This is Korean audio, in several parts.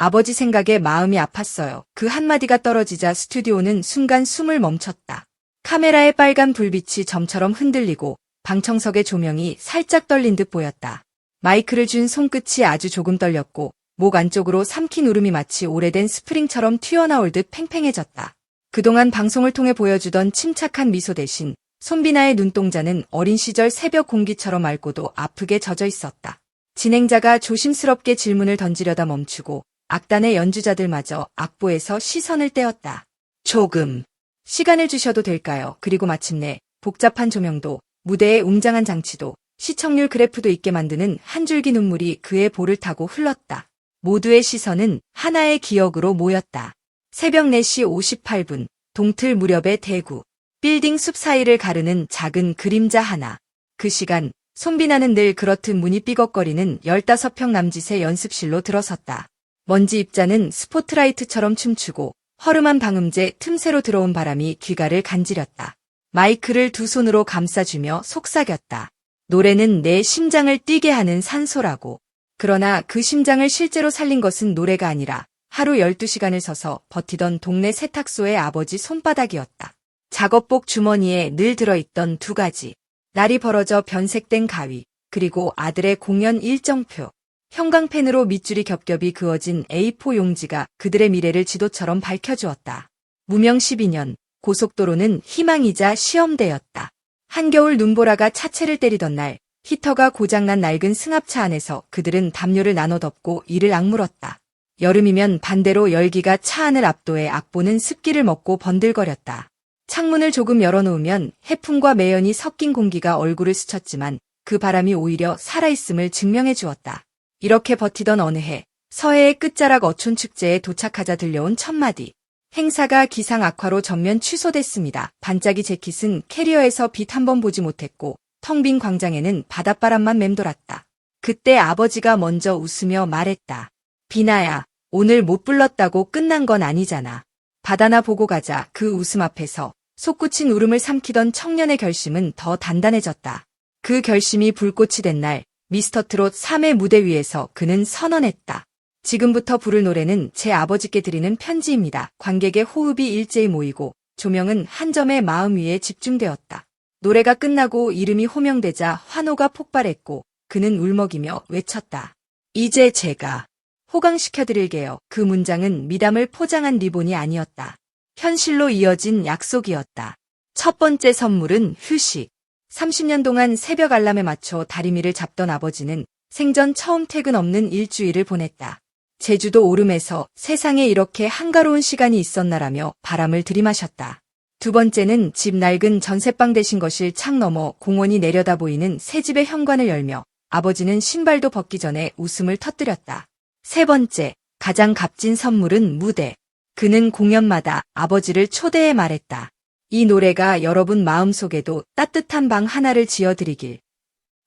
아버지 생각에 마음이 아팠어요. 그 한마디가 떨어지자 스튜디오는 순간 숨을 멈췄다. 카메라의 빨간 불빛이 점처럼 흔들리고 방청석의 조명이 살짝 떨린 듯 보였다. 마이크를 쥔 손끝이 아주 조금 떨렸고 목 안쪽으로 삼킨 울음이 마치 오래된 스프링처럼 튀어나올 듯 팽팽해졌다. 그동안 방송을 통해 보여주던 침착한 미소 대신 손비나의 눈동자는 어린 시절 새벽 공기처럼 맑고도 아프게 젖어 있었다. 진행자가 조심스럽게 질문을 던지려다 멈추고 악단의 연주자들마저 악보에서 시선을 떼었다. 조금 시간을 주셔도 될까요? 그리고 마침내 복잡한 조명도 무대의 웅장한 장치도 시청률 그래프도 있게 만드는 한 줄기 눈물이 그의 볼을 타고 흘렀다. 모두의 시선은 하나의 기억으로 모였다. 새벽 4시 58분, 동틀 무렵의 대구. 빌딩 숲 사이를 가르는 작은 그림자 하나. 그 시간, 손비나는 늘 그렇듯 문이 삐걱거리는 15평 남짓의 연습실로 들어섰다. 먼지 입자는 스포트라이트처럼 춤추고 허름한 방음제 틈새로 들어온 바람이 귀가를 간지렸다. 마이크를 두 손으로 감싸주며 속삭였다. 노래는 내 심장을 뛰게 하는 산소라고. 그러나 그 심장을 실제로 살린 것은 노래가 아니라 하루 12시간을 서서 버티던 동네 세탁소의 아버지 손바닥이었다. 작업복 주머니에 늘 들어있던 2가지. 날이 벌어져 변색된 가위, 그리고 아들의 공연 일정표. 형광펜으로 밑줄이 겹겹이 그어진 A4 용지가 그들의 미래를 지도처럼 밝혀주었다. 무명 12년, 고속도로는 희망이자 시험대였다. 한겨울 눈보라가 차체를 때리던 날, 히터가 고장난 낡은 승합차 안에서 그들은 담요를 나눠 덮고 이를 악물었다. 여름이면 반대로 열기가 차 안을 압도해 악보는 습기를 먹고 번들거렸다. 창문을 조금 열어놓으면 해풍과 매연이 섞인 공기가 얼굴을 스쳤지만 그 바람이 오히려 살아있음을 증명해 주었다. 이렇게 버티던 어느 해, 서해의 끝자락 어촌축제에 도착하자 들려온 첫마디. 행사가 기상 악화로 전면 취소됐습니다. 반짝이 재킷은 캐리어에서 빛 한 번 보지 못했고 텅 빈 광장에는 바닷바람만 맴돌았다. 그때 아버지가 먼저 웃으며 말했다. 비나야, 오늘 못 불렀다고 끝난 건 아니잖아. 바다나 보고 가자. 그 웃음 앞에서 솟구친 울음을 삼키던 청년의 결심은 더 단단해졌다. 그 결심이 불꽃이 된 날, 미스터트롯 3회 무대 위에서 그는 선언했다. 지금부터 부를 노래는 제 아버지께 드리는 편지입니다. 관객의 호흡이 일제히 모이고 조명은 한 점의 마음 위에 집중되었다. 노래가 끝나고 이름이 호명되자 환호가 폭발했고 그는 울먹이며 외쳤다. 이제 제가 호강시켜드릴게요. 그 문장은 미담을 포장한 리본이 아니었다. 현실로 이어진 약속이었다. 첫 번째 선물은 휴식. 30년 동안 새벽 알람에 맞춰 다리미를 잡던 아버지는 생전 처음 퇴근 없는 일주일을 보냈다. 제주도 오름에서 세상에 이렇게 한가로운 시간이 있었나라며 바람을 들이마셨다. 두 번째는 집 낡은 전셋방 대신 거실 창 너머 공원이 내려다 보이는 새 집의 현관을 열며 아버지는 신발도 벗기 전에 웃음을 터뜨렸다. 세 번째, 가장 값진 선물은 무대. 그는 공연마다 아버지를 초대해 말했다. 이 노래가 여러분 마음속에도 따뜻한 방 하나를 지어드리길.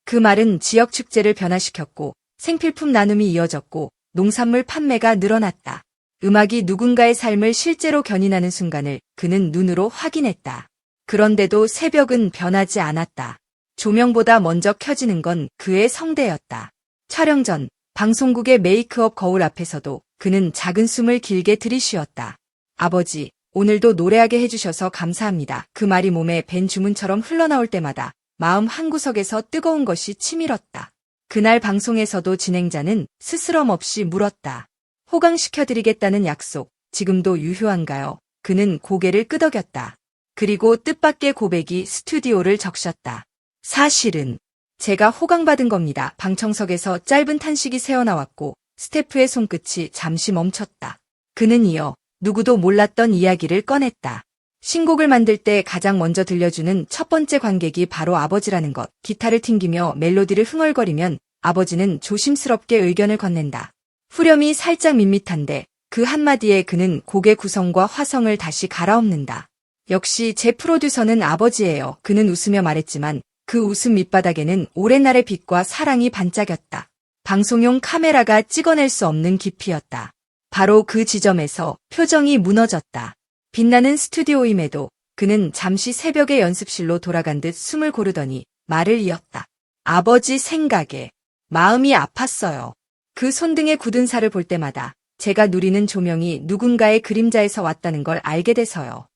그 말은 지역 축제를 변화시켰고 생필품 나눔이 이어졌고 농산물 판매가 늘어났다. 음악이 누군가의 삶을 실제로 견인하는 순간을 그는 눈으로 확인했다. 그런데도 새벽은 변하지 않았다. 조명보다 먼저 켜지는 건 그의 성대였다. 촬영 전 방송국의 메이크업 거울 앞에서도 그는 작은 숨을 길게 들이쉬었다. 아버지, 오늘도 노래하게 해주셔서 감사합니다. 그 말이 몸에 밴 주문처럼 흘러나올 때마다 마음 한구석에서 뜨거운 것이 치밀었다. 그날 방송에서도 진행자는 스스럼 없이 물었다. 호강시켜드리겠다는 약속, 지금도 유효한가요? 그는 고개를 끄덕였다. 그리고 뜻밖의 고백이 스튜디오를 적셨다. 사실은 제가 호강받은 겁니다. 방청석에서 짧은 탄식이 새어나왔고 스태프의 손끝이 잠시 멈췄다. 그는 이어 누구도 몰랐던 이야기를 꺼냈다. 신곡을 만들 때 가장 먼저 들려주는 첫 번째 관객이 바로 아버지라는 것. 기타를 튕기며 멜로디를 흥얼거리면 아버지는 조심스럽게 의견을 건넨다. 후렴이 살짝 밋밋한데 그 한마디에 그는 곡의 구성과 화성을 다시 갈아엎는다. 역시 제 프로듀서는 아버지예요. 그는 웃으며 말했지만 그 웃음 밑바닥에는 오랜 날의 빛과 사랑이 반짝였다. 방송용 카메라가 찍어낼 수 없는 깊이였다. 바로 그 지점에서 표정이 무너졌다. 빛나는 스튜디오임에도 그는 잠시 새벽의 연습실로 돌아간 듯 숨을 고르더니 말을 이었다. 아버지 생각에 마음이 아팠어요. 그 손등에 굳은 살을 볼 때마다 제가 누리는 조명이 누군가의 그림자에서 왔다는 걸 알게 돼서요.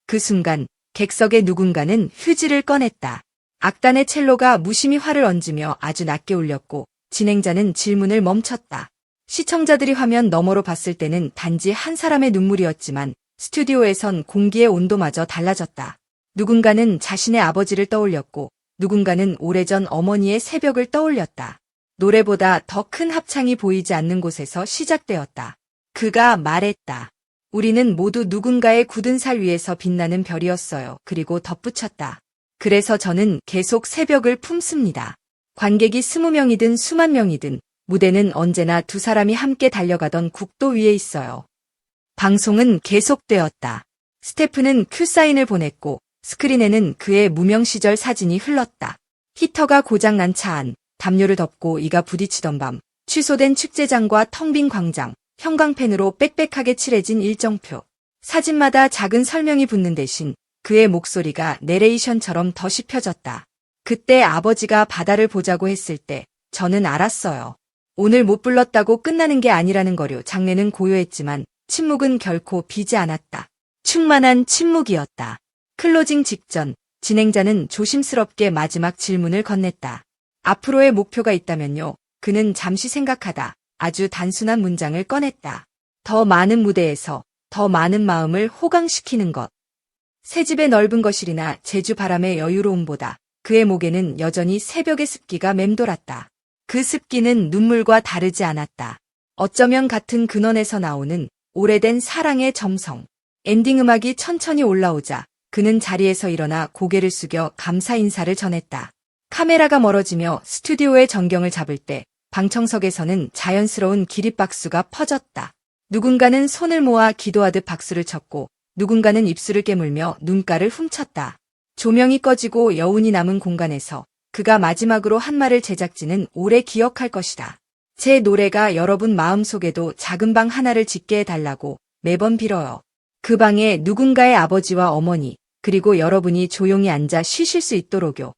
그 순간 객석의 누군가는 휴지를 꺼냈다. 악단의 첼로가 무심히 활을 얹으며 아주 낮게 울렸고 진행자는 질문을 멈췄다. 시청자들이 화면 너머로 봤을 때는 단지 한 사람의 눈물이었지만 스튜디오에선 공기의 온도마저 달라졌다. 누군가는 자신의 아버지를 떠올렸고 누군가는 오래전 어머니의 새벽을 떠올렸다. 노래보다 더 큰 합창이 보이지 않는 곳에서 시작되었다. 그가 말했다. 우리는 모두 누군가의 굳은 살 위에서 빛나는 별이었어요. 그리고 덧붙였다. 그래서 저는 계속 새벽을 품습니다. 관객이 20명이든 수만 명이든 무대는 언제나 두 사람이 함께 달려가던 국도 위에 있어요. 방송은 계속되었다. 스태프는 큐사인을 보냈고 스크린에는 그의 무명 시절 사진이 흘렀다. 히터가 고장난 차 안, 담요를 덮고 이가 부딪히던 밤, 취소된 축제장과 텅 빈 광장, 형광펜으로 빽빽하게 칠해진 일정표. 사진마다 작은 설명이 붙는 대신 그의 목소리가 내레이션처럼 더 씹혀졌다. 그때 아버지가 바다를 보자고 했을 때 저는 알았어요. 오늘 못 불렀다고 끝나는 게 아니라는 거요. 장례는 고요했지만 침묵은 결코 비지 않았다. 충만한 침묵이었다. 클로징 직전 진행자는 조심스럽게 마지막 질문을 건넸다. 앞으로의 목표가 있다면요. 그는 잠시 생각하다 아주 단순한 문장을 꺼냈다. 더 많은 무대에서 더 많은 마음을 호강시키는 것. 새집의 넓은 거실이나 제주 바람의 여유로움보다 그의 목에는 여전히 새벽의 습기가 맴돌았다. 그 습기는 눈물과 다르지 않았다. 어쩌면 같은 근원에서 나오는 오래된 사랑의 점성. 엔딩 음악이 천천히 올라오자 그는 자리에서 일어나 고개를 숙여 감사 인사를 전했다. 카메라가 멀어지며 스튜디오의 전경을 잡을 때 방청석에서는 자연스러운 기립박수가 퍼졌다. 누군가는 손을 모아 기도하듯 박수를 쳤고 누군가는 입술을 깨물며 눈가를 훔쳤다. 조명이 꺼지고 여운이 남은 공간에서 그가 마지막으로 한 말을 제작진은 오래 기억할 것이다. 제 노래가 여러분 마음속에도 작은 방 하나를 짓게 해달라고 매번 빌어요. 그 방에 누군가의 아버지와 어머니 그리고 여러분이 조용히 앉아 쉬실 수 있도록요.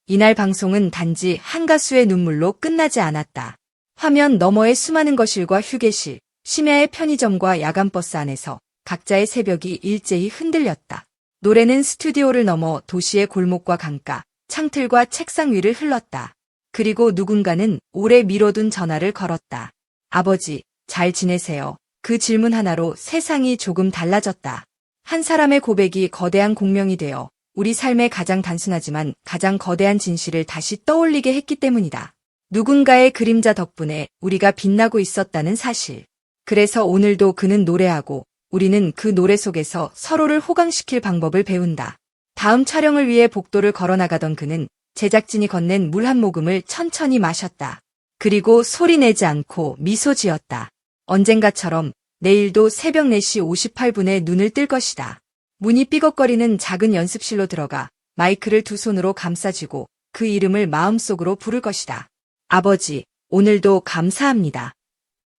이날 방송은 단지 한 가수의 눈물로 끝나지 않았다. 화면 너머의 수많은 거실과 휴게실, 심야의 편의점과 야간버스 안에서 각자의 새벽이 일제히 흔들렸다. 노래는 스튜디오를 넘어 도시의 골목과 강가, 창틀과 책상 위를 흘렀다. 그리고 누군가는 오래 미뤄둔 전화를 걸었다. 아버지, 잘 지내세요? 그 질문 하나로 세상이 조금 달라졌다. 한 사람의 고백이 거대한 공명이 되어 우리 삶의 가장 단순하지만 가장 거대한 진실을 다시 떠올리게 했기 때문이다. 누군가의 그림자 덕분에 우리가 빛나고 있었다는 사실. 그래서 오늘도 그는 노래하고 우리는 그 노래 속에서 서로를 호강시킬 방법을 배운다. 다음 촬영을 위해 복도를 걸어나가던 그는 제작진이 건넨 물 한 모금을 천천히 마셨다. 그리고 소리내지 않고 미소 지었다. 언젠가처럼 내일도 새벽 4시 58분에 눈을 뜰 것이다. 문이 삐걱거리는 작은 연습실로 들어가 마이크를 두 손으로 감싸쥐고 그 이름을 마음속으로 부를 것이다. 아버지, 오늘도 감사합니다.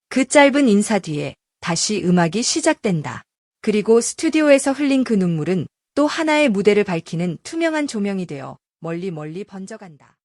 그 짧은 인사 뒤에 다시 음악이 시작된다. 그리고 스튜디오에서 흘린 그 눈물은 또 하나의 무대를 밝히는 투명한 조명이 되어 멀리 멀리 번져간다.